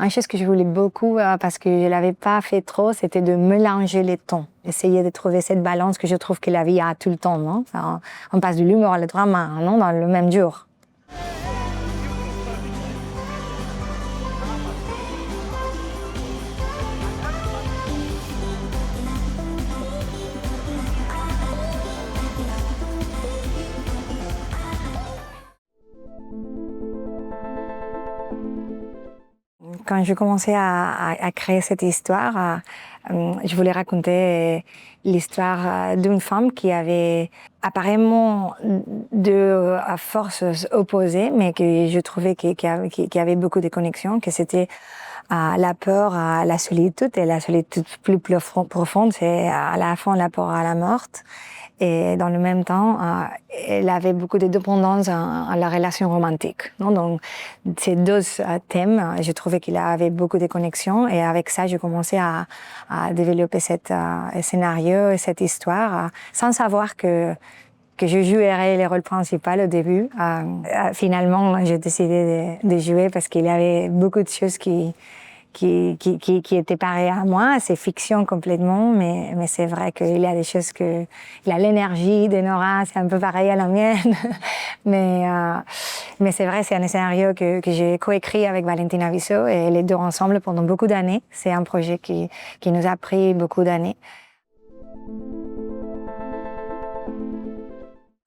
Une chose que je voulais beaucoup, parce que je ne l'avais pas fait trop, c'était de mélanger les tons. Essayer de trouver cette balance que je trouve que la vie a tout le temps. Non, enfin, on passe de l'humour à le drama, non, dans le même jour. Quand je commençais à créer cette histoire, je voulais raconter l'histoire d'une femme qui avait apparemment deux forces opposées, mais que je trouvais qu'il y avait beaucoup de connexions, que c'était la peur à la solitude, et la solitude plus profonde, c'est à la fin la peur à la mort. Et dans le même temps, elle avait beaucoup de dépendance à la relation romantique. Non? Donc, ces deux thèmes, j'ai trouvé qu'il avait beaucoup de connexions. Et avec ça, j'ai commencé à développer ce scénario et cette histoire, sans savoir que je jouerais les rôles principaux au début. Finalement, j'ai décidé de jouer parce qu'il y avait beaucoup de choses qui étaient pareilles à moi. C'est fiction complètement, mais c'est vrai qu'il y a des choses que... Il a l'énergie de Nora, c'est un peu pareil à la mienne. mais c'est vrai, c'est un scénario que j'ai coécrit avec Valentina Visso et les deux ensemble pendant beaucoup d'années. C'est un projet qui nous a pris beaucoup d'années.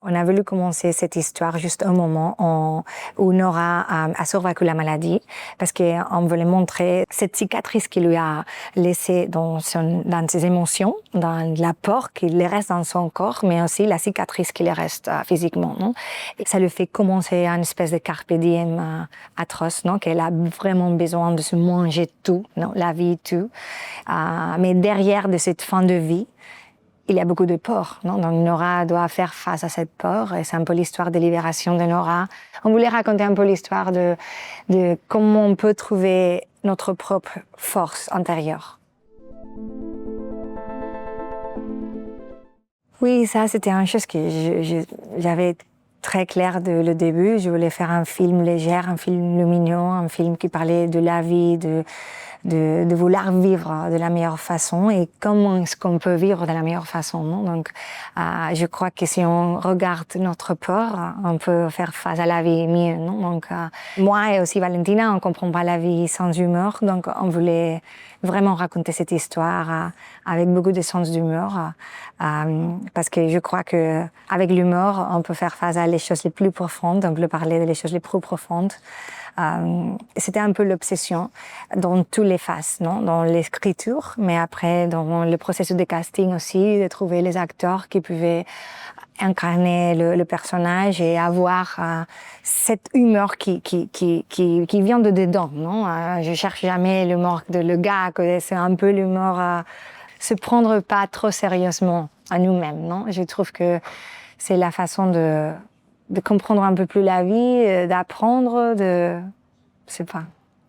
On a voulu commencer cette histoire juste au moment où Nora a survécu la maladie, parce qu'on voulait montrer cette cicatrice qu'il lui a laissée dans ses émotions, dans la peur qui lui reste dans son corps, mais aussi la cicatrice qui lui reste physiquement. Non? Et ça lui fait commencer une espèce de carpe diem atroce, non? Qu'elle a vraiment besoin de se manger tout, non? La vie, tout. Mais derrière de cette fin de vie, il y a beaucoup de peur, non? Donc Nora doit faire face à cette peur, et c'est un peu l'histoire de libération de Nora. On voulait raconter un peu l'histoire de comment on peut trouver notre propre force intérieure. Oui, ça c'était une chose que j'avais très clair dès le début. Je voulais faire un film léger, un film lumineux, un film qui parlait de la vie, de vouloir vivre de la meilleure façon, et comment est-ce qu'on peut vivre de la meilleure façon. Non? Donc, je crois que si on regarde notre peur, on peut faire face à la vie mieux. Non? Donc, moi et aussi Valentina, on ne comprend pas la vie sans humour, donc on voulait vraiment raconter cette histoire avec beaucoup de sens d'humour, parce que je crois que avec l'humour, on peut faire face à les choses les plus profondes, on peut parler des choses les plus profondes. C'était un peu l'obsession dans toutes les phases, non? Dans l'écriture, mais après dans le processus de casting aussi, de trouver les acteurs qui pouvaient incarner le personnage et avoir cette humeur qui vient de dedans, non? Je cherche jamais l'humour de le gars, c'est un peu l'humour se prendre pas trop sérieusement à nous-mêmes, non? Je trouve que c'est la façon de comprendre un peu plus la vie, d'apprendre, je sais pas,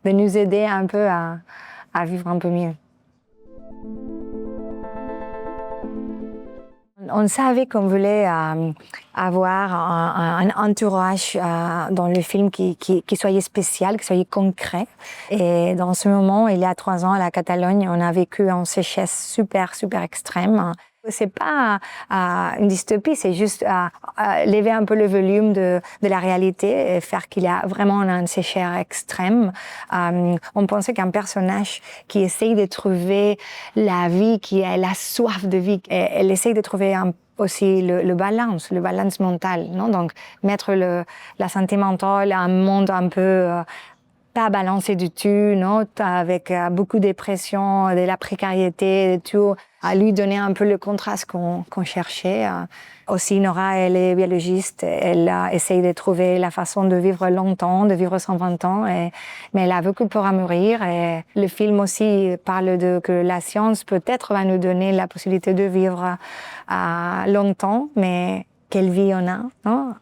de nous aider un peu à vivre un peu mieux. On savait qu'on voulait avoir un entourage dans le film qui soit spécial, qui soit concret. Et dans ce moment, il y a 3 ans, à la Catalogne, on a vécu une sécheresse super, super extrême. C'est pas une dystopie, c'est juste lever un peu le volume de la réalité et faire qu'il y a vraiment une sécheresse extrême. On pensait qu'un personnage qui essaye de trouver la vie, qui a la soif de vie, elle essaye de trouver aussi le balance mental, non? Donc mettre la santé mentale à un monde un peu pas balancé du tout, non? Avec beaucoup de pression, de la précarité, de tout, à lui donner un peu le contraste qu'on cherchait. Aussi, Nora, elle est biologiste, elle essaye de trouver la façon de vivre longtemps, de vivre 120 ans, mais elle a beaucoup peur à mourir. Et le film aussi parle de que la science peut-être va nous donner la possibilité de vivre longtemps, mais quelle vie on a, non?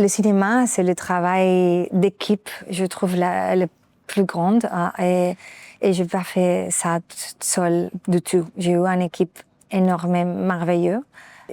Le cinéma, c'est le travail d'équipe, je trouve, le plus grande. Et je n'ai pas fait ça seule du tout. J'ai eu une équipe énorme, merveilleuse.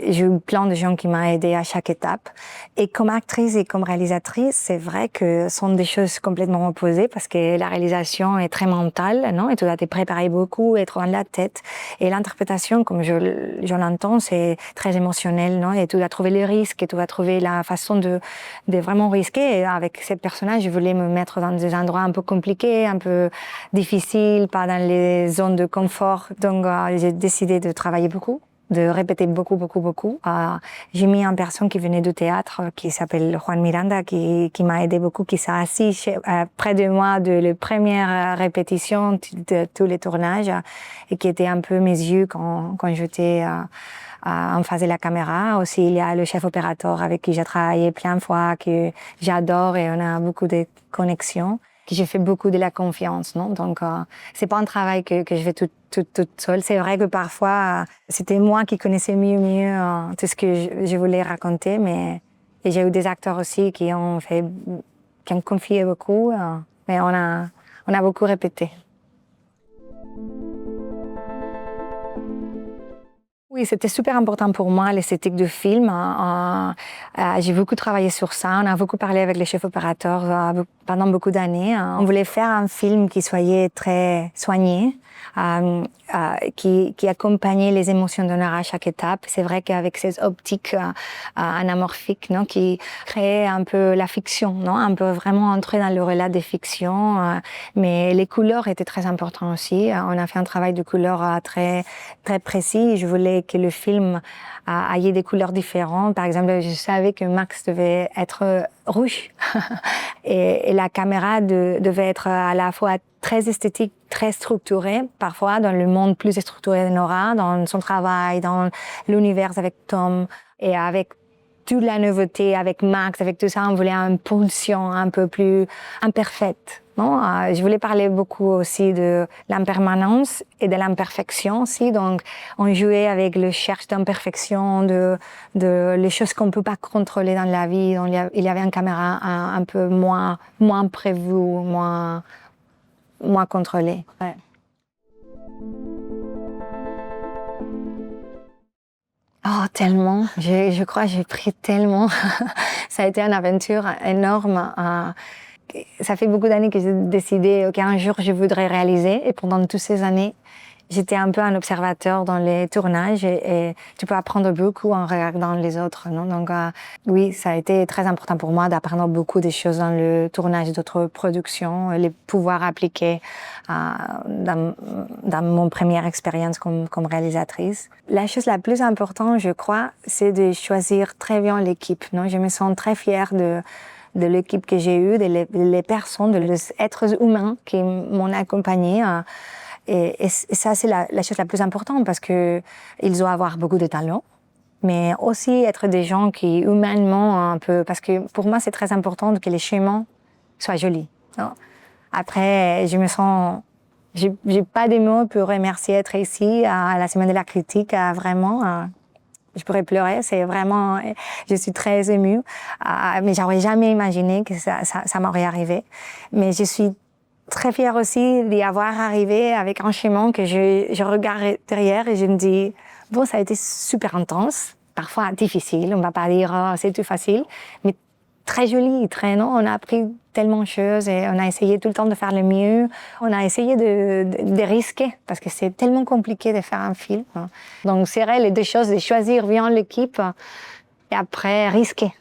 J'ai eu plein de gens qui m'ont aidé à chaque étape. Et comme actrice et comme réalisatrice, c'est vrai que ce sont des choses complètement opposées parce que la réalisation est très mentale, non? Et tu dois te préparer beaucoup, être dans la tête. Et l'interprétation, comme je l'entends, c'est très émotionnel, non? Et tu dois trouver le risque et tu dois trouver la façon de vraiment risquer. Et avec ces personnages, je voulais me mettre dans des endroits un peu compliqués, un peu difficiles, pas dans les zones de confort. Donc, j'ai décidé de travailler beaucoup, de répéter beaucoup. J'ai mis une personne qui venait du théâtre, qui s'appelle Juan Miranda, qui m'a aidé beaucoup, qui s'est assis près de moi de la première répétition de tous les tournages et qui était un peu mes yeux quand j'étais en face de la caméra. Aussi, il y a le chef opérateur avec qui j'ai travaillé plein de fois, que j'adore et on a beaucoup de connexions. Que j'ai fait beaucoup de la confiance, non? Donc, c'est pas un travail que je fais toute seule. C'est vrai que parfois, c'était moi qui connaissais mieux tout ce que je voulais raconter, mais et j'ai eu des acteurs aussi qui ont confié beaucoup, mais on a beaucoup répété. Oui, c'était super important pour moi, l'esthétique du film. J'ai beaucoup travaillé sur ça. On a beaucoup parlé avec les chefs opérateurs pendant beaucoup d'années. On voulait faire un film qui soit très soigné, qui accompagnait les émotions d'honneur à chaque étape. C'est vrai qu'avec ces optiques anamorphiques, non, qui créaient un peu la fiction, non, un peu vraiment entrer dans le relais des fictions. Mais les couleurs étaient très importantes aussi. On a fait un travail de couleurs très précis. Je voulais que le film ait des couleurs différentes. Par exemple, je savais que Max devait être rouge et la caméra devait être à la fois très esthétique, très structurée, parfois dans le monde plus structuré de Nora, dans son travail, dans l'univers avec Tom et avec toute la nouveauté, avec Max, avec tout ça, on voulait une pulsion un peu plus imparfaite. Non, je voulais parler beaucoup aussi de l'impermanence et de l'imperfection aussi. Donc, on jouait avec le cherche d'imperfection, de les choses qu'on peut pas contrôler dans la vie. Donc, il y avait une caméra un peu moins prévue, moins contrôlée. Ouais. Oh, tellement. Je crois que j'ai pris tellement. Ça a été une aventure énorme. Ça fait beaucoup d'années que j'ai décidé qu'un jour je voudrais réaliser. Et pendant toutes ces années, j'étais un peu un observateur dans les tournages et tu peux apprendre beaucoup en regardant les autres, non? Donc oui, ça a été très important pour moi d'apprendre beaucoup de choses dans le tournage d'autres productions, les pouvoir appliquer dans mon première expérience comme réalisatrice. La chose la plus importante, je crois, c'est de choisir très bien l'équipe, non? Je me sens très fière de l'équipe que j'ai eue, les personnes, des êtres humains qui m'ont accompagnée. Et ça, c'est la chose la plus importante parce que ils doivent avoir beaucoup de talent, mais aussi être des gens qui, humainement, un peu, parce que pour moi, c'est très important que les chemins soient jolis. Non? Après, je me sens, j'ai pas de mots pour remercier d'être ici à la Semaine de la Critique, vraiment. Je pourrais pleurer, c'est vraiment, je suis très émue, mais j'aurais jamais imaginé que ça m'aurait arrivé. Mais je suis très fière aussi d'y avoir arrivé avec un chemin que je regarde derrière et je me dis, bon, ça a été super intense, parfois difficile, on va pas dire oh, c'est tout facile, mais très joli, très, non, on a appris tellement de choses et on a essayé tout le temps de faire le mieux. On a essayé de risquer parce que c'est tellement compliqué de faire un film. Donc, c'est vrai, les deux choses, de choisir bien l'équipe et après risquer.